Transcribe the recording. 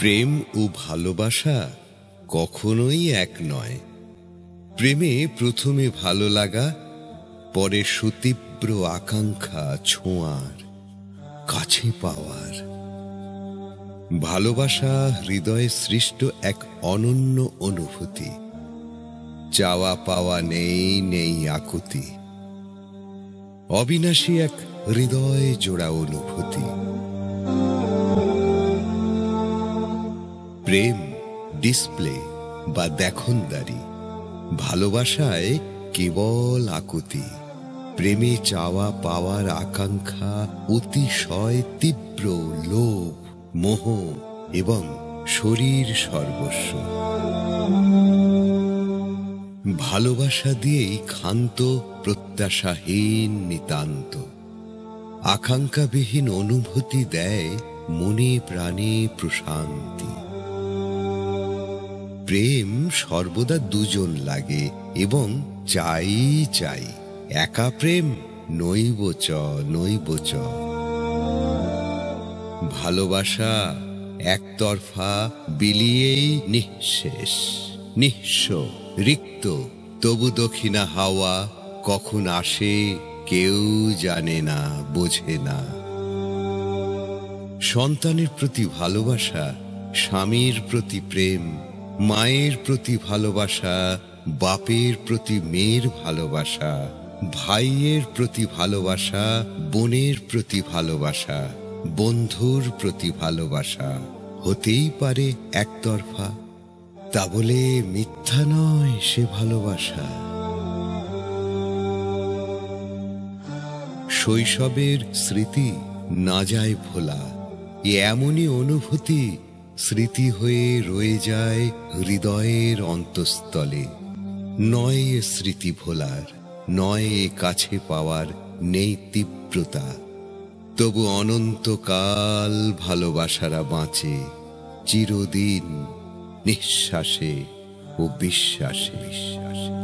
প্রেম ও ভালোবাসা কখনোই এক নয়। প্রেমে প্রথমে ভালো লাগা, পরে সুতীব্র আকাঙ্ক্ষা ছোঁয়ার, কাছে পাওয়ার। ভালোবাসা হৃদয়ে সৃষ্ট এক অনন্য অনুভূতি। চাওয়া পাওয়া নেই, নেই আকুতি। অবিনাশী এক হৃদয় জোড়া অনুভূতি। প্রেম ডিসপ্লে বা দেখনদারি, ভালোবাসায় কেবল আকুতি। প্রেমে চাওয়া পাওয়ার আকাঙ্ক্ষা, অতিশয় তীব্র লোভ, মোহ এবং শরীর সর্বস্ব। ভালোবাসা দিয়েই ক্ষান্ত, প্রত্যাশাহীন নিতান্ত। আকাঙ্ক্ষাবিহীন অনুভূতি দেয় মনে প্রাণে প্রশান্তি। প্রেম সর্বদা দুজন লাগে এবং চাই চাই। একা প্রেম নৈব চ, নৈব চ। ভালোবাসা একতরফা, বিলিয়েই নিঃশেষ, নিঃস্ব, রিক্ত। তবু দক্ষিণা হাওয়া কখন আসে কেউ জানে না, বোঝে না। সন্তানের প্রতি ভালোবাসা, স্বামীর প্রতি প্রেম, মায়ের প্রতি ভালোবাসা, বাপের প্রতি মেয়ের ভালোবাসা, ভাইয়ের প্রতি ভালোবাসা, বোনের প্রতি ভালোবাসা, বন্ধুর প্রতি ভালোবাসা হতেই পারে একতরফা। তা বলে মিথ্যা নয় সে ভালোবাসা। শৈশবের স্মৃতি না যায় ভোলা, এমনই অনুভূতি স্মৃতি হয়ে রয়ে যায় হৃদয়ের অন্তঃস্থলে। নয় স্মৃতি ভোলার, নয় কাছে পাওয়ার নেই তীব্রতা। তবু অনন্তকাল ভালোবাসারা বাঁচে চিরদিন, নিঃশ্বাসে ও বিশ্বাসে, বিশ্বাসে।